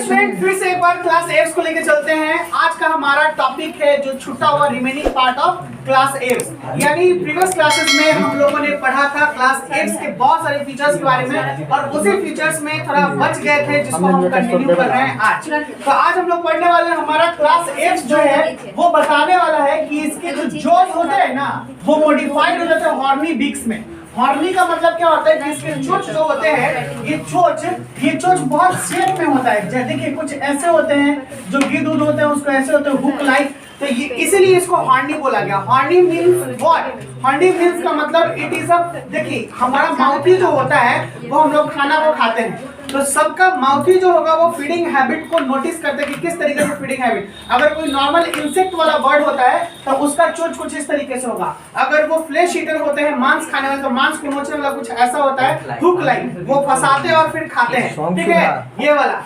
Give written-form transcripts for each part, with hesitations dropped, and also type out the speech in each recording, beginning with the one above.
Student फिर से एक बार क्लास एव्स को लेकर चलते हैं। आज का हमारा टॉपिक है जो छूटा हुआ remaining part of class Aves. यानी प्रीवियस क्लासेस में हम लोगों ने पढ़ा था क्लास एव्स के बहुत सारे फीचर्स के बारे में और उसी फीचर्स में थोड़ा बच गए थे जिसको हम कंटिन्यू कर रहे हैं आज। तो आज हम लोग पढ़ने वाले हैं हमारा क्लास एव्स जो है वो बताने वाला है कि इसके जो जोड़ होते हैं ना वो मॉडिफाइड हो जाते हैं हॉर्नी बीक्स में। हॉर्नी का मतलब क्या होता है कि इसके चोंच जो होते हैं ये चोंच बहुत शेप में होता है। जैसे देखिए कुछ ऐसे होते हैं जो गिद्ध होते हैं उसको ऐसे होते हैं हुक लाइक, तो ये इसीलिए इसको हॉर्नी बोला गया। Horny means what? Horny means का मतलब इट इज अ, देखिए हमारा माउथी जो होता है वो हम लोग खाना को खाते हैं तो सबका माउथी जो होगा वो फीडिंग हैबिट को नोटिस करते हैं कि किस तरीके से फीडिंग हैबिट। अगर कोई नॉर्मल इंसेक्ट वाला बर्ड होता है तो उसका चोंच कुछ इस तरीके से होगा। अगर वो फ्लेश ईटर होते हैं मांस खाने वाले तो मांस को नोचने वाला कुछ ऐसा होता है हुक लाइक, वो फंसाते हैं और फिर खाते हैं। ठीक है, ये वाला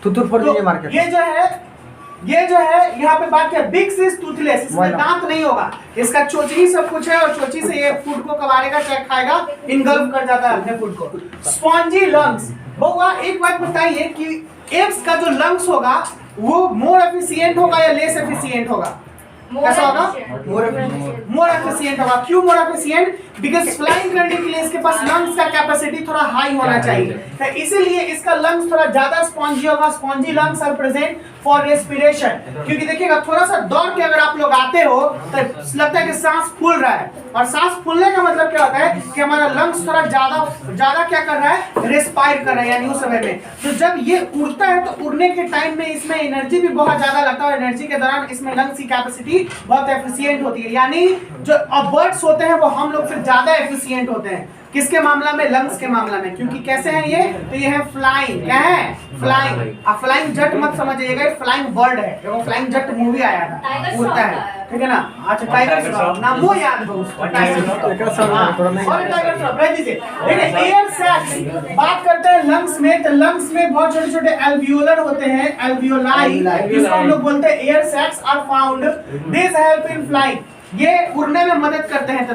तो ये जो है यहाँ पे बात क्या, बिग्स इज टूथलेस, इसमें दांत नहीं होगा, इसका चोंची सब कुछ है और चोंची से ये फूड को कबाड़ेगा चाहे खाएगा, इनगल्फ कर जाता है अपने फूड को। स्पॉन्जी लंग्स, बउआ एक बात बताइए कि एव्स का जो लंग्स होगा वो मोर एफिशिएंट होगा या लेस एफिशिएंट होगा? कैसा होगा? मोर एफिशिएंट होगा। क्यों मोर एफिशिएंट? बिकॉज फ्लाइंग करने के लिए इसके पास लंग्स का कैपेसिटी थोड़ा हाई होना चाहिए, तो इसीलिए इसका लंग्स थोड़ा ज्यादा स्पॉन्जी होगा। Spongy lungs are present for respiration, क्योंकि देखिएगा थोड़ा सा दौड़ के अगर आप लोग आते हो तो लगता है कि सांस फूल रहा है, और सांस फूलने का मतलब क्या होता है कि हमारा लंग्स थोड़ा ज्यादा क्या कर रहा है, रेस्पायर कर रहा है। यानी उस समय में तो जब ये उड़ता है तो उड़ने के टाइम में इसमें एनर्जी भी बहुत ज्यादा लगता है और एनर्जी के दौरान इसमें लंग्स की कैपेसिटी बहुत एफिशिएंट होती है। यानी जो बर्ड्स होते हैं वो हम लोग से ज्यादा एफिशिएंट होते हैं। किसके मामला में? लंग्स के मामला में। क्योंकि कैसे हैं ये? तो ये है फ्लाइंग। क्या है? फ्लाइंग। अब फ्लाइंग जट मत समझिएगा, ये फ्लाइंग बर्ड है। देखो फ्लाइंग जट मूवी आया था, उड़ता है, ठीक है ना? अच्छा टाइगर श्रॉफ नाम वो याद है उसको, टाइगर श्रॉफ रह दीजिए। देखिए एयर सैक्स बात करते हैं लंग्स में, तो लंग्स में बहुत छोटे छोटे एल्वियोलर होते हैं, एल्वियोलाई, जिसको हम लोग बोलते हैं air sacs are found, this help in flying, ये उड़ने में मदद करते हैं। तो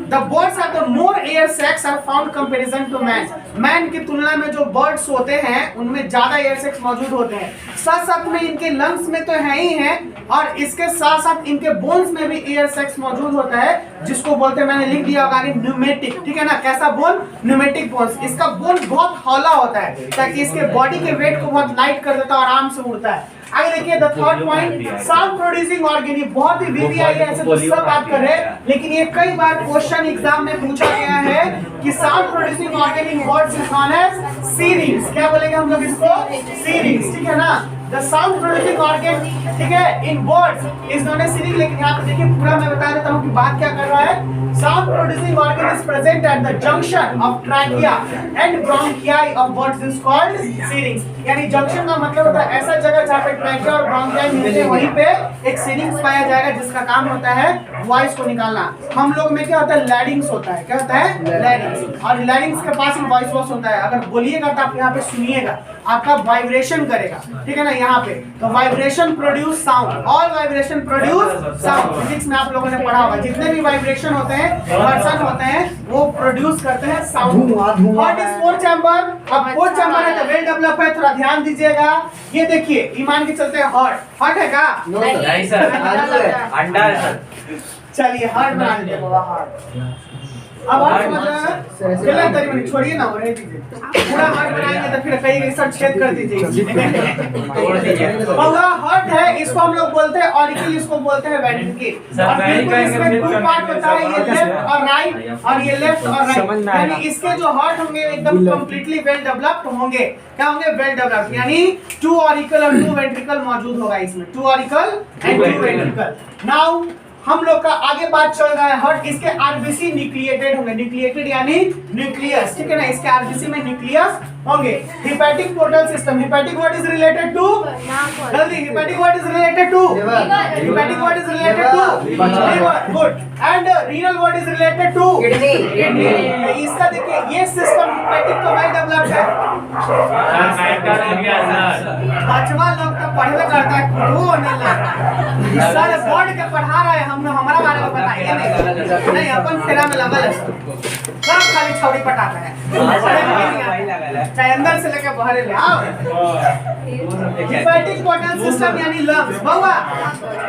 the birds are the more air sacs are found comparison to man. Man की तुलना में जो बर्ड्स होते हैं उनमें ज्यादा एयर सैक्स मौजूद होते हैं। साथ साथ में इनके लंग्स में तो है ही है और इसके साथ साथ इनके बोन्स में भी एयर सैक्स मौजूद होता है, जिसको बोलते हैं, मैंने लिख दिया होगा न्यूमेटिक, ठीक है ना? कैसा बोन? Pneumatic bones. इसका बोन बहुत हौला होता है ताकि इसके बॉडी के वेट को बहुत लाइट कर देता है और आराम से उड़ता है। आगे देखिए the third point, sound producing organ. बहुत ही वीवीआई है, ऐसे तो सब बात कर रहे हैं, लेकिन ये कई बार क्वेश्चन एग्जाम में पूछा गया है कि sound producing organ in words is known as syrinx. क्या बोलेंगे हम लोग इसको? सीरिंग्स, ठीक है ना? द साउंड प्रोड्यूसिंग ऑर्गन, ठीक है, in words is known as syrinx. लेकिन यहाँ पे देखिए पूरा मैं बता देता हूँ कि बात क्या कर रहा है। Sound producing organ is present at the junction of trachea and bronchi of birds is called syrinx. यानी जंक्शन का मतलब होता है ऐसा जगह जहाँ पे ट्रैकिया और ब्रोंकियाई मिलते हैं, वहीं पे एक सीरिंग्स पाया जाएगा जिसका काम होता है वॉइस को निकालना। हम लोग में क्या होता है? लैरिंग्स होता है। क्या होता है? लैरिंग्स। और लैरिंग्स के पास में वॉइस बॉक्स होता है। अगर बोलिएगा तो आप यहाँ पे सुनिएगा, आपका वाइब्रेशन करेगा, ठीक है ना? यहाँ पे तो vibration produce sound, all vibration produce sound. Physics में आप लोगों ने पढ़ा होगा, जितने भी वाइब्रेशन होते हैं, पर्सन होते हैं, वो प्रोड्यूस करते हैं sound. What is fourth chamber? अब फोर्थ चैम्बर है तो वेल डेवलप है, थोड़ा ध्यान दीजिएगा। ये देखिए ईमान के चलते हैं हार्ट है का? नहीं सर, अंडा है सर। चलिए हार्ट बना देते हैं हार्ट। अब हार्ट समझ रहे हैं? छोड़िए ना, हो रहे दीजिए पूरा हार्ट बनाएंगे तो फिर कहीं सब छेद कर दीजिए। हार्ट है, इसको हम लोग बोलते हैं ऑरिकल, इसको बोलते हैं वेंट्रिकल। और बिल्कुल इसमें दो पार्ट होता है, ये लेफ्ट और राइट, और ये लेफ्ट और राइट। यानी इसके जो हार्ट होंगे एकदम कंप्लीटली वेल डेवलप्ड होंगे। क्या होंगे? Well developed. यानी 2 ऑरिकल और 2 वेंट्रिकल मौजूद होगा इसमें, 2 ऑरिकल एंड 2 वेंट्रिकल। नाउ हम लोग का आगे बात चल रहा है हार्ट, इसके आरबीसी न्यूक्लिएटेड होंगे। न्यूक्लिएटेड यानी न्यूक्लियस, ठीक है ना? इसके आरबीसी में न्यूक्लियस होंगे। Hepatic portal system, hepatic what is related to? जल्दी, hepatic what is related to? Hepatic what is related to? Liver, good. And renal what is related to? Kidney. इसका देखिए ये सिस्टम हेपेटिक तो well developed है। बचवा लोग तो पढ़वे करता है, वो नहीं लगता सर बोर्ड के पढ़ा रहे हैं, हम हमारा बारे में बताइए नहीं अपन फेरा में लगल है, सब खाली छौड़ी पटाता है। चाहे अंदर से लेकर बाहर ले आओ। हिपैटिक पोर्टल सिस्टम यानी लंग्स। बाबा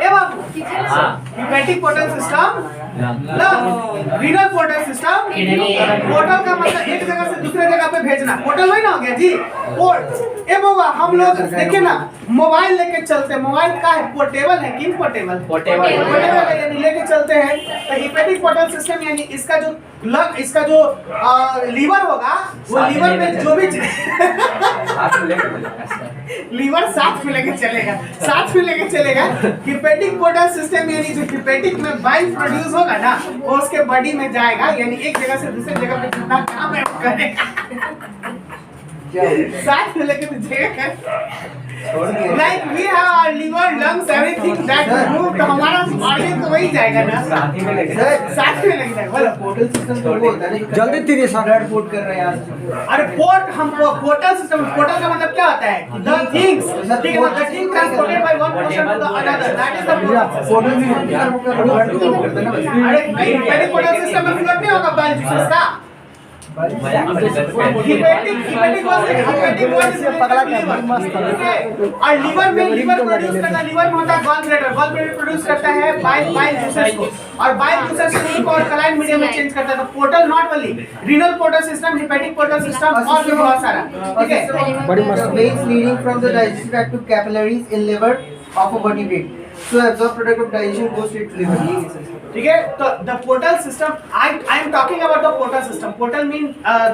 ए बाबू, hepatic portal system lungs, renal portal system portal का मतलब एक जगह से दूसरे जगह पे भेजना, पोर्टल वही ना हो गया जी, पोर्ट। ए बाबा हम लोग देखिए ना, मोबाइल लेके चलते हैं, मोबाइल का है पोर्टेबल है कि इम्पोर्टेबल? पोर्टेबल है, यानी लेके चलते हैं। तो हिपैटिक पोर्टल सिस्टम यानी इसका जो लीवर होगा, वो लीवर में जो भी लीवर साथ में लेके चलेगा। हिपैटिक पोर्टल सिस्टम यानी जो हिपैटिक में बाइल प्रोड्यूस होगा ना, वो उसके बॉडी में जाएगा, यानी एक जगह से दूसरी जगह पे जितना काम है वो करेगा, साथ में लेके जाएगा। Like we have our liver, lungs, everything that move, तो हमारा बॉडी तो वही जाएगा ना, साथ में लेके जाएगा। बोलो पोर्टल सिस्टम तो वो होता है ना, जल्दी तेरे साथ ब्लड पोर्ट कर रहे हैं यार। अरे पोर्ट, हम पोर्टल सिस्टम, पोर्टल का मतलब क्या होता है? The things, ठीक है ना, the thing transported by one person to the another, that is the portal system. अरे पहले पोर्टल सिस्टम में फ्लड नहीं होगा बाइल जूसेस का। हिपैटिक पगला कर मस्त है। और लीवर में लीवर प्रोड्यूस करता है, लीवर में होता है गॉल ब्लैडर प्रोड्यूस करता है बाइल जूसेस को, और बाइल जूसेस को और कलाइन मीडियम में चेंज करता है। तो portal not only renal portal system, hepatic portal system और भी बहुत सारा, ठीक है। बड़ी मस्त veins leading from the digestive tract to capillaries in liver of a body weight, so absorb product of digestion goes straight to liver। ठीक है, तो the portal system, I am talking about the portal system. Portal mean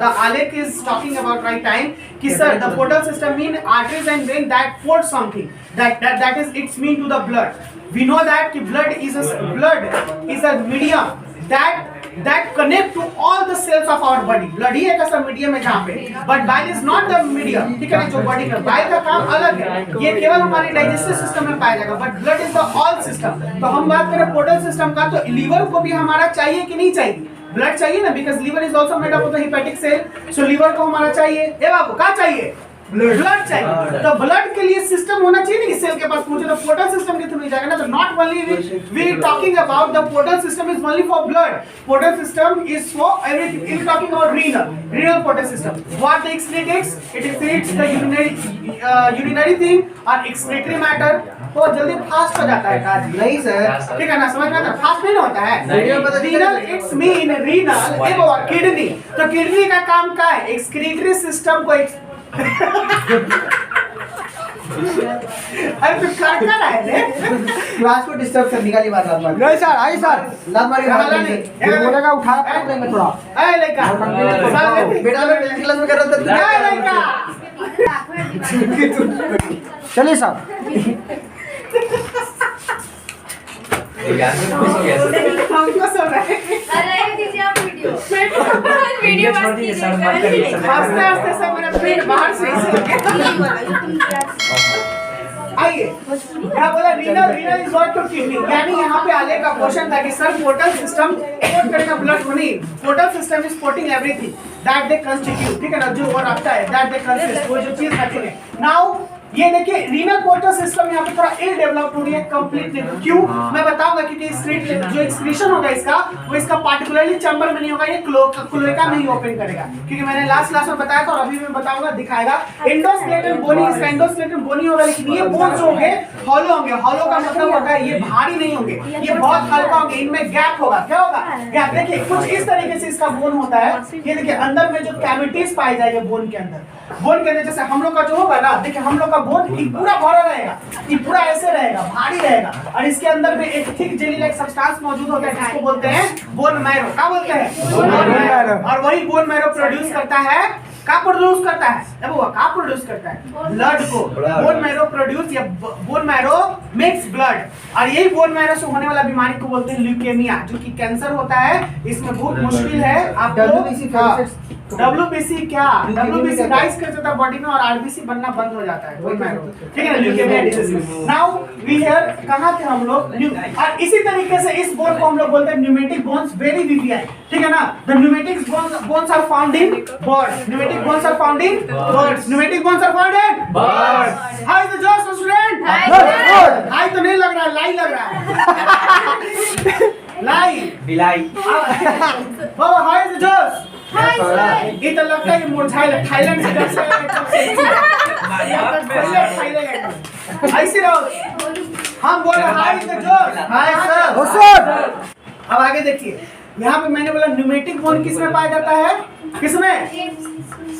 the Alec is talking about right time कि sir the portal system mean arteries and vein that port something that is its mean to the blood. We know that कि blood is a medium that connect to all the cells of our body. Blood ही एक ऐसा medium है जहाँ पे, but bile is not the medium, ठीक है ना, जो बॉडी का bile का काम अलग है, ये केवल हमारे डाइजेस्टिव सिस्टम में पाया जाएगा, but blood is the all system। तो हम बात करें पोर्टल सिस्टम का, तो लीवर को भी हमारा चाहिए कि नहीं चाहिए? ब्लड चाहिए ना, because liver is also made up of the hepatic cell, so liver को हमारा चाहिए। ए बाबू क्या चाहिए? ब्लड चाहिए। तो ब्लड के लिए सिस्टम होना चाहिए ना कि सेल के पास पहुंचे, तो पोर्टल सिस्टम के थ्रू नहीं जाएगा ना। तो not only we talking about the portal system is only for blood, portal system is for everything. If talking about renal portal system, what excretes, it excretes the urinary thing और excretory matter. तो जल्दी fast हो जाता है काज नहीं sir, ठीक है ना, समझ में आता है? फास्ट नहीं होता है। Renal it's mean renal A Baba kidney, तो किडनी का काम क्या है? एक्सक्रीटरी सिस्टम को अरे तू कर रहा है रे, क्लास को डिस्टर्ब करने का बात लात मार नहीं सर, आई सर लात मारी ये बोलेगा उठा कर देंगे थोड़ा। ए लड़का बेटा मैं 10th क्लास में कर रहा था। ए लड़का चलिए सर, हमको सब है। अरे दीजिए आप वीडियो छोड़ दीजिए सर, मत करिए सर। आस्ते आस्ते सब मेरा पेट बाहर से आइए। क्या बोला? Renal is not to kidney, यानी यहाँ पे आले का क्वेश्चन था कि सर पोर्टल सिस्टम पोर्ट करेगा ब्लड को नहीं, portal system is porting everything that they constitute, ठीक है ना, जो वो रखता है दैट दे कंसिस्ट, वो जो चीज रखते हैं। नाउ ये देखिए रीनल पोर्टल सिस्टम यहाँ पे थोड़ा इल डेवलप्ड हो रही है कंप्लीटली। क्यों मैं बताऊंगा, क्योंकि जो एक्सक्रीशन होगा इसका, वो इसका पार्टिकुलरली चैम्बर में नहीं होगा, ये क्लोएका में ही ओपन करेगा। क्योंकि मैंने लास्ट क्लास में बताया था और अभी मैं बताऊंगा, दिखाएगा। एंडोस्केलेटन बोनी, इसका एंडोस्केलेटन बोनी होगा, लेकिन ये बोन्स होंगे हॉलो होंगे। हॉलो का मतलब होता है ये भारी नहीं होंगे, ये बहुत हल्का होंगे, इनमें गैप होगा। क्या होगा? गैप। देखिए कुछ इस तरीके से इसका बोन होता है, ये देखिए अंदर में जो कैविटीज पाए जाएंगे बोन के अंदर, जैसे हम लोग का जो होगा ना, देखिए हम लोग का बोन पूरा भरा रहेगा, ये पूरा ऐसे रहेगा, भारी रहेगा, और इसके अंदर में एक थिक जेली लाइक सब्सटेंस मौजूद होता है जिसको बोलते हैं बोन मैरो। क्या बोलते हैं? Bone marrow. और वही बोन मैरो प्रोड्यूस करता है, क्या प्रोड्यूस करता है? देखो क्या प्रोड्यूस करता है? ब्लड को। बोन मैरो प्रोड्यूस, या बोन मैरो मेक्स ब्लड, और यही बोन मैरो से होने वाला बीमारी को बोलते हैं ल्यूकेमिया, जो कि कैंसर होता है। इसमें बहुत मुश्किल है आपको। WBC क्या? WBC राइज कर जाता है बॉडी में और RBC बनना बंद हो जाता है, बोन मैरो, ठीक है, leukemia disease. Now we here कहां थे हम लोग? और इसी तरीके से इस बोन को हम लोग बोलते हैं न्यूमेटिक बोन्स, वेरी वीवीआई, ठीक है ना। The pneumatic bones are found in birds, pneumatic bones are found in birds, pneumatic bones are found in birds. Hi the Josh student, hi तो नहीं लग रहा, लाई लग रहा है। लाई बिलाई। बाबा हाय द जोश, ये तो लगता है कि मुरझाए थाईलैंड से जब से ऐसे रहो। हम बोल रहे हाय द जोश, हाय सर। हो सर। अब आगे देखिए, यहाँ पे मैंने बोला न्यूमेटिक बोन किसमें पाया जाता है, किसमें?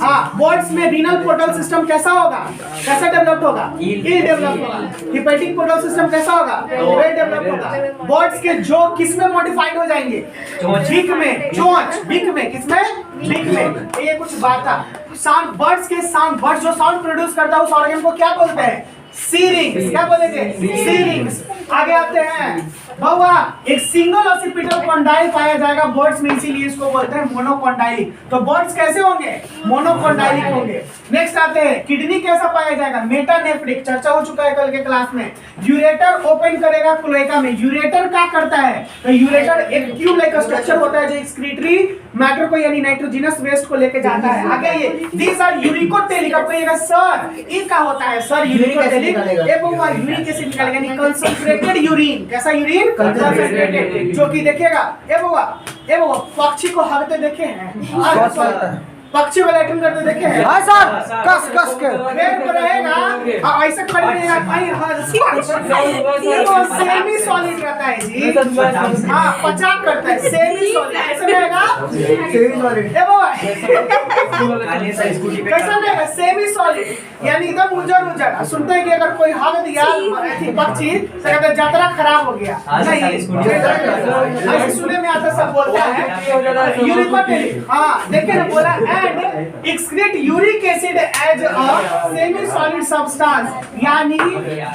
हाँ, बर्ड्स में रीनल पोर्टल सिस्टम कैसा होगा, कैसा डेवलप होगा? इल डेवलप होगा। हिपेटिक पोर्टल सिस्टम कैसा होगा? वेल डेवलप होगा। बर्ड्स के जो किसमें मॉडिफाइड हो जाएंगे? बीक में, चोंच, बीक में, किसमें? बीक में। ये कुछ बात था। साउंड बर्ड्स के साउंड, बर्ड्स जो साउंड प्रोड्यूस करता है उस ऑर्गन को क्या बोलते हैं? सीरिंग्स। क्या बोलेंगे? सीरिंग्स। आगे आते हैं बउआ, एक सिंगल ऑसिपिटल कॉन्डाइल पाया जाएगा बर्ड्स में, इसीलिए इसको बोलते हैं मोनोकॉन्डाइलिक। तो बर्ड्स कैसे होंगे? मोनोकॉन्डाइलिक होंगे। नेक्स्ट आते हैं, किडनी कैसा पाया जाएगा? मेटानेफ्रिक, चर्चा हो चुका है कल के क्लास में। यूरेटर ओपन करेगा क्लोएका में। यूरेटर क्या करता है? तो यूरेटर एक ट्यूब लाइक स्ट्रक्चर होता है जो एक्सक्रीटरी मैटर को यानी नाइट्रोजनस वेस्ट को लेके जाता है। आगे ये दीस आर यूरिकोटेलिक। अब कहिएगा सर ये क्या होता है? सर यूरिकोटेलिक ये बउआ यूरिन कैसे निकालेगा? यानी कंसंट्रेटेड यूरिन। कैसा यूरिन? कंसंट्रेटेड। जो कि देखिएगा ए बउआ पक्षी को हगते देखे हैं? पक्षी को लैटिन करते देखे हैं? हाँ सर, कस कस के। पेड़ पर रहेगा ऐसे खड़े रहेगा कहीं सेमी सॉलिड रहता है जी। हाँ, पचाक करता है, सेमी सॉलिड ऐसे रहेगा। Semi solid. ए बउआ कैसा रहेगा? सेमी सॉलिड यानी एकदम उजड़। सुनते हैं कि अगर कोई हग दिया पक्षी तो कहते हैं यात्रा खराब हो गया। नहीं, ऐसे सुनने में आता, सब बोलता है यूरिकोटेलिक। हाँ देखिए ना, बोला and excrete uric acid as a semi solid substance। यानी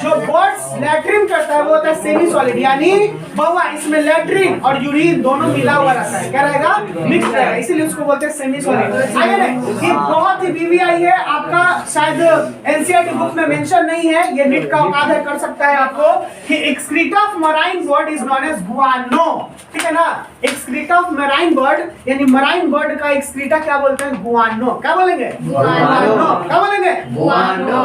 जो बर्ड्स लैट्रिन करता है वो होता है सेमी सॉलिड। यानी बउआ इसमें लैट्रिन और यूरिन दोनों मिला हुआ रहता है। क्या रहेगा? मिक्स रहेगा, इसीलिए उसको बोलते हैं सेमी सॉलिड। आगे नहीं, ये बहुत ही वीवीआई है, आपका शायद एनसीईआरटी बुक में मेंशन नहीं है, ये नीट का औकात है, कर सकता है आपको कि excreta of marine bird is known as guano. ठीक है ना? एक्सक्रीटा ऑफ मराइन बर्ड यानी मराइन बर्ड का एक्सक्रीटा क्या बोलते हैं? गुआनो। क्या बोलेंगे? गुआनो। क्या बोलेंगे? गुआनो।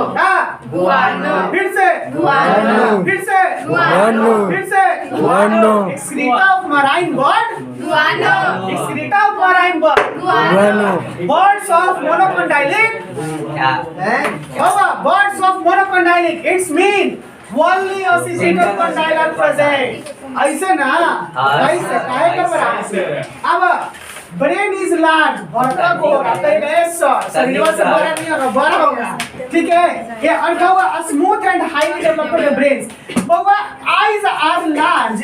गुआनो। फिर से गुआनो। फिर से गुआनो। फिर से guano. Excreta of marine bird guano. Excreta of marine bird guano. Birds of monocondylic birds of monocondylic its mean only ossifical condyle are present। ऐसे ना, ऐसे काहे कर रहा है? अब ब्रेन इज लार्ज, बड़का को आता है शरीर से बड़ा नहीं होगा, बड़ा होगा। ठीक है? ये अर्थ हुआ smooth and highly developed brain. बउआ eyes are large,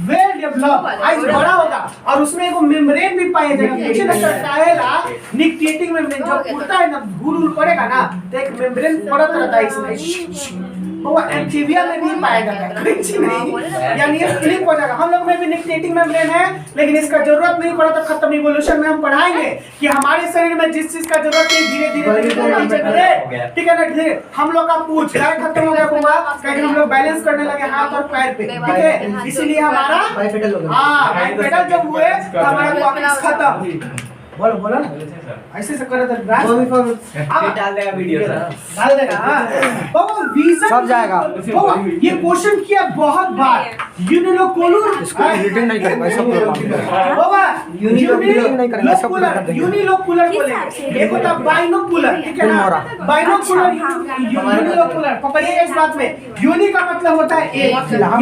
well developed. Eyes बड़ा होगा और उसमें एक मेम्ब्रेन भी पाया जाएगा। पीछे ना काहेला निक्टेटिंग मेम्ब्रेन जब फूटता है ना, धूल पड़ेगा ना तो एक मेम्ब्रेन पड़ता रहता है इसमें। वो एम्फीबिया में भी पाया जाता है, कुछ नहीं, यानी ये स्लिप हो जाएगा। हम लोग में भी निक्टेटिंग मेम्ब्रेन है, लेकिन इसका जरूरत नहीं पड़ा तो खत्म। इवोल्यूशन में हम पढ़ाएंगे कि हमारे शरीर में जिस चीज का जरूरत है धीरे धीरे ठीक है ना, धीरे हम लोग का पूछ खत्म हो गया हुआ, क्योंकि हम लोग बैलेंस करने लगे हाथ और पैर पे। ठीक है? इसीलिए हमारा बाइपेडल जब हुए तो हमारा कॉर्टेक्स खत्म। बोलो बोलो ना, ऐसे से करे तो डाल देगा वीडियो सर, डाल देगा। बाबा वीजन सब जाएगा। बाबा ये क्वेश्चन किया बहुत बार। यूनिलोकुलर इसको एडिटिंग नहीं करेंगे, सब बाबा एडिटिंग नहीं करेंगे, सब यूनिलोकुलर बोलेंगे। एक होता बाइनोकुलर। ठीक है ना? बाइनोकुलर यूनिलोकुलर पकड़िएगा इस बात में। यूनि का मतलब होता है एक,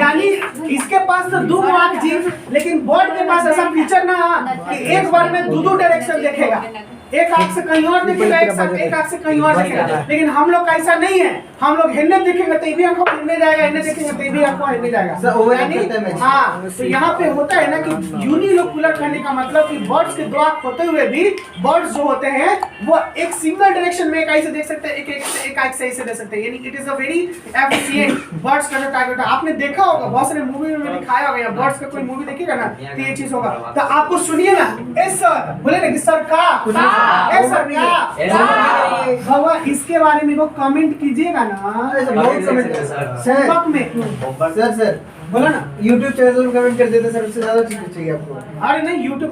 यानी इसके पास तो दो आंख जी, लेकिन बर्ड के पास ऐसा फीचर ना कि एक बार में दो डायरेक्शन देखेगा। एक आंख से कहीं और देखेगा, एक आंख से कहीं और देखेगा। लेकिन हम लोग का ऐसा नहीं है। हम लोग हिलने देखेंगे तो भी आंखों हिलने जाएगा, हिलने देखेंगे तो भी आंखों हिलने जाएगा। हाँ, तो यहाँ पे होता है ना कि यूनिलोकुलर कहने का मतलब कि बर्ड्स के दो आंख होते हुए भी बर्ड्स जो होते हैं वो एक सिंगल डायरेक्शन में एक आई से देख सकते हैं, एक आंख से ऐसे देख सकते हैं। यानी it is a very efficient birds का जो टारगेट है। आपने देखा होगा बहुत सारे मूवी में दिखाया होगा, या बर्ड्स का कोई मूवी देखिएगा ना तो ये चीज होगा। तो आपको सुनिए ना, ए सर बोले ना कि सर का भगवान इसके बारे में वो कमेंट कीजिएगा ना। सर बोला ना YouTube चैनल में कमेंट कर देते सर, उससे ज्यादा चीजें चाहिए आपको। अरे नहीं YouTube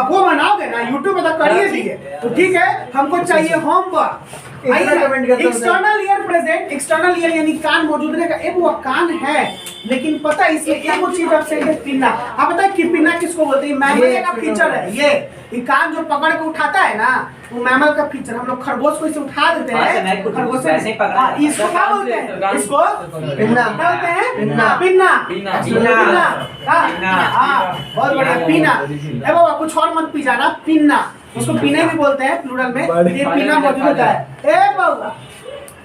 वो बनाओगे ना, YouTube में तो करिए दीजिए तो ठीक है, हमको चाहिए होमवर्क। इतना comment करता हूँ external ear present, external ear यानी कान मौजूद रहेगा, एक वो कान है लेकिन पता है इसमें एक वो चीज एब्सेंट है, पिन्ना। आप पता है कि पिन्ना किसको बोलते हैं? मैमल का फीचर है ये कान जो पकड़ के उठाता है ना, वो मैमल का फीचर। हम लोग खरगोश को इसे उठा देते हैं, खरगोश ऐसे ही पकड़ा है। इसको क्या बोलते हैं? इसको पिन्ना। क्या बोलते हैं? पिन्ना। Pinna pinna. पिन्ना। हाँ, पिन्ना। हाँ, बहुत बढ़िया पिन्ना। ए बाबा कुछ और मत पी जाना, पिन्ना उसको पिन्ने भी बोलते हैं प्लूरल में, ये पिन्ना मौजूद होता है। ए बाबा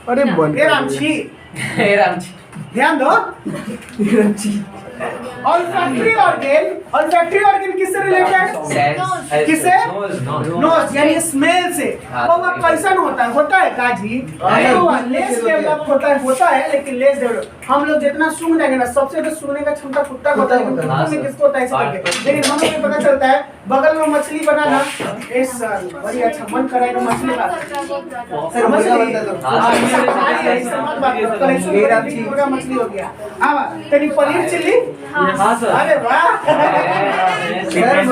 अरे बन ए रामची ध्यान दो। ऑल्फैक्टरी ऑर्गन किससे रिलेटेड? किससे? नोज यानी स्मेल से। वो कैसन होता है काजी, लेस डेवलप होता है लेकिन लेस डेवलप। हम लोग जितना सूंघ जाएंगे ना, सबसे ज्यादा सूंघने का क्षमता कुत्ता को होता है, लेकिन कुत्ते में किसको होता है ऐसे करके। लेकिन हम लोग को पता चलता है बगल में मछली बनाना, इस बड़ी अच्छा मन कराएगा मछली का। सर मुर्गा बनता तो मछली हो गया। अब तेरी पनीर चिल्ली। हाँ सर। अरे वाह सर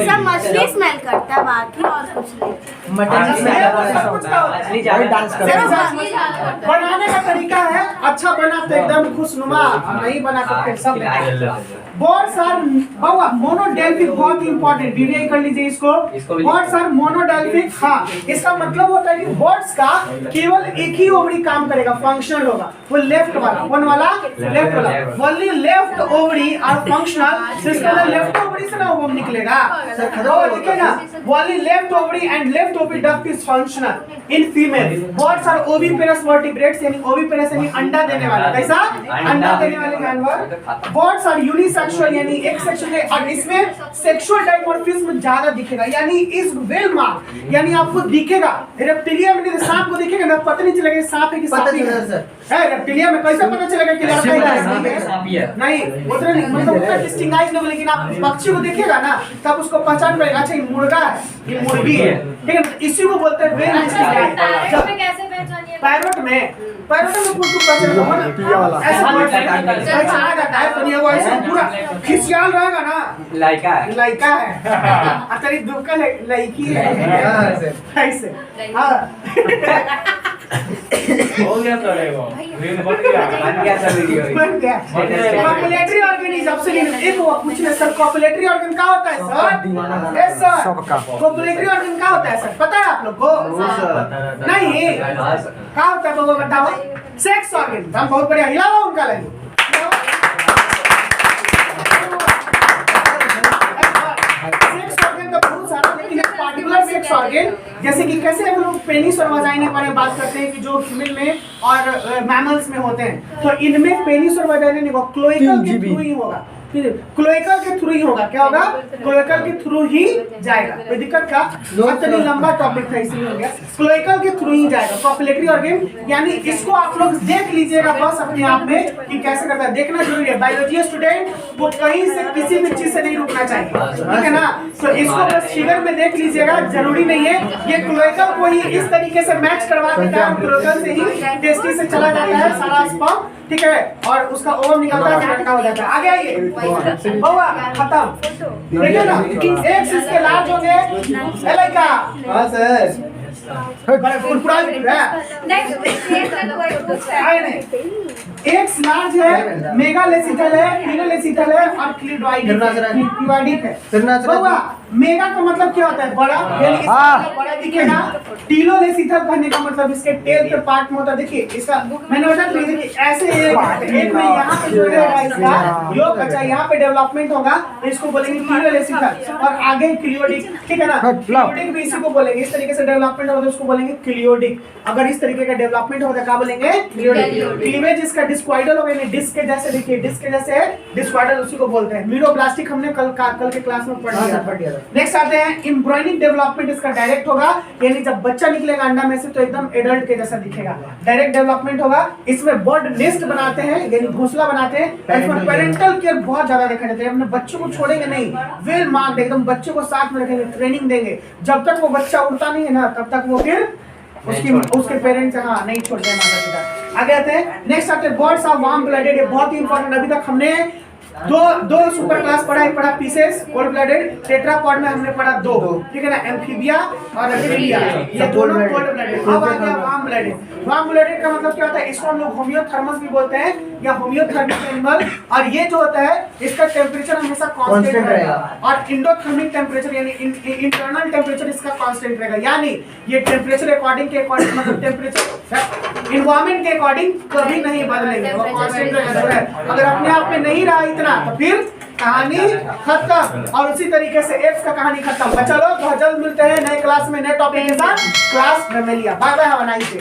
सब मछली स्मेल करता है, बाकी और कुछ नहीं। मटन की मछली ज्यादा डांस सर वो मछली ज्यादा करता है। बनाने का तरीका है, अच्छा बना तो एकदम खुशनुमा, और नहीं बना तो फिर सब बर्ड्स आर बाबा मोनोडेल्फिक, बहुत इंपॉर्टेंट, वीडियो कर लीजिए इसको। Birds are monodelphic. हाँ, इसका मतलब होता है कि बर्ड्स का केवल एक ही ओवरी काम करेगा, फंक्शनल होगा, वो लेफ्ट वाला। कौन वाला? लेफ्ट वाला। Only left ovary are functional. इसके अंदर लेफ्ट ओवरी से ना वो निकलेगा, देखिए ना, only left ovary and left ovary duct is functional in female. Birds are oviparous vertebrates, यानी ओविपेरस यानी अंडा देने वाला। कैसा? अंडा देने वाले जानवर। बर्ड्स आर यूनिसेक्सुअल यानी एक सेक्सुअल है, और इसमें सेक्सुअल डाइमॉर्फिज्म ज्यादा दिखेगा, यानी इज वेल मार्क्ड, यानी आपको दिखेगा। रेप्टिलिया में सांप को दिखेगा ना, पता नहीं चलेगा सांप है कि सांप है। रेप्टिलिया में कैसे पता चलेगा कि लड़का है? नहीं उतना नहीं, मतलब उतना डिस्टिंगाइज नहीं, लेकिन आप पक्षी को देखिएगा ना तब उसको पहचान पाएगा, अच्छा ये मुर्गा है, ये मुर्गी है, ठीक है? इसी को बोलते हैं वेल डिस्टिंगाइज। कैसे पहचानिए? पैरोट में कुछ पहचाना जाता है, तो ये वो ऐसे पूरा खिसियाल रहेगा ना, लाइका है तेरी दुक्कल लड़की है ऐसे। हाँ हो गया तो रहेगा, बन गया सर वीडियो। बन गया। कॉपुलेटरी ऑर्गन इज एब्सोल्यूटली, एक वो पूछ ले सर, कॉपुलेटरी ऑर्गन क्या होता है sir? Yes sir, copulatory organ क्या होता है सर? पता है आप लोग को? नहीं क्या होता है वो बताओ? Sex organ. हम बहुत बढ़िया, हिलाओ उनका लगे। सेक्स ऑर्गन का बहुत सारा, लेकिन एक पार्टिकुलर सेक्स ऑर्गन, जैसे कि कैसे हम लोग पेनिस और वजाइना के बारे में बात करते हैं कि जो फीमेल में और मैमल्स में होते हैं, तो इनमें पेनिस और वजाइना नहीं होगा, क्लोइकल के थ्रू ही होगा। क्लोइकल के थ्रू ही होगा। क्या होगा? क्लोइकल के थ्रू ही जाएगा। कोई दिक्कत का? इतना लंबा टॉपिक था इसलिए हो गया। क्लोइकल के थ्रू ही जाएगा कॉपुलेटरी ऑर्गन, यानी इसको आप लोग देख लीजिएगा बस अपने आप में कि कैसे करता है, देखना जरूरी है। बायोलॉजी स्टूडेंट वो कहीं से किसी भी चीज से नहीं रुकना चाहिए, ठीक है ना? तो इसको बस फिगर में देख लीजिएगा, जरूरी नहीं है ये क्लोइकल को ही इस तरीके से मैच करवा देता है, क्लोइकल से ही टेस्टिस से चला जाता है सारा स्पर्म, ठीक है, और उसका ओवम निकलता है, लड़का हो जाता है। आगे आइए बाबा, खत्म। देखिए ना, एक इसके लार्ज हो गए, ए लड़का। हाँ सर, बड़े फुरफुरा है। आए नहीं, एक लार्ज है, मेगालेसिथल है, क्लिनोलेसिथल है और क्लिडोइडिक है। बाबा मेगा का मतलब क्या होता है? बड़ा, यानी इसका बड़ा दिखेगा। टीलोलेसिथल कहने का मतलब इसके टेल के पार्ट में होता है। देखिए इसका मैंने बता दिया, देखिए ऐसे एक में यहाँ पे जो रहेगा इसका योग, अच्छा यहाँ पे डेवलपमेंट होगा, इसको बोलेंगे टीलोलेसिथल, और आगे क्लियोडिक, ठीक है ना? क्लियोडिक भी इसी को बोलेंगे, इस तरीके से डेवलपमेंट होगा तो उसको बोलेंगे क्लियोडिक। अगर इस तरीके का डेवलपमेंट होगा क्या बोलेंगे? क्लियोडिक। क्लीवेज इसका डिस्क्वाइडल होगा, यानी डिस्क के जैसे, देखिए डिस्क के जैसे है, डिस्क्वाइडल उसी को बोलते हैं। मीडोब्लास्टिक हमने कल के क्लास में पढ़ लिया। नेक्स्ट आते हैं एम्ब्रियोनिक डेवलपमेंट, इसका डायरेक्ट होगा, यानी जब बच्चा निकलेगा अंडा में से तो एकदम एडल्ट के जैसा दिखेगा, डायरेक्ट डेवलपमेंट होगा। इसमें बर्ड नेस्ट बनाते हैं, यानी घोंसला बनाते हैं। इसमें पेरेंटल केयर बहुत ज्यादा देखा जाता है, अपने बच्चों को छोड़ेंगे नहीं, वेल मार्क्ड एकदम बच्चे को साथ में रखेंगे, ट्रेनिंग देंगे। जब तक वो बच्चा उड़ता नहीं है ना तब तक वो फिर उसके पेरेंट्स हाँ नहीं छोड़ते हैं माता पिता। आगे आते हैं, नेक्स्ट आते हैं बर्ड्स आर वार्म ब्लडेड। ये बहुत ही इंपॉर्टेंट, अभी तक हमने दो सुपर क्लास पढ़ा, एक पढ़ा पीसेस कोल्ड ब्लडेड, टेट्रापॉड में हमने पढ़ा दो, ठीक है ना, एम्फीबिया और रेप्टिलिया, ये दोनों कोल्ड ब्लडेड। अब आ गया वार्म ब्लडेड। वार्म ब्लडेड का मतलब क्या होता है, इसको हम लोग होमियोथर्मस भी बोलते हैं या होमियोथर्मिक एनिमल। और ये जो होता है इसका टेम्परेचर हमेशा कांस्टेंट रहेगा और इंडोथर्मिक टेम्परेचर यानी इंटरनल टेम्परेचर इसका कांस्टेंट रहेगा, यानी ये टेम्परेचर अकॉर्डिंग के अकॉर्डिंग मतलब टेम्परेचर इन्वायरमेंट के अकॉर्डिंग कभी नहीं बदलेंगे, वो कांस्टेंट रहेगा। अगर अपने आप में नहीं रहा इतना तो फिर कहानी खत्म। और उसी तरीके से एप्स का कहानी खत्म। चलो बहुत जल्द मिलते हैं नए क्लास में नए टॉपिक के साथ। Class mammalia. Bye bye, have a nice day.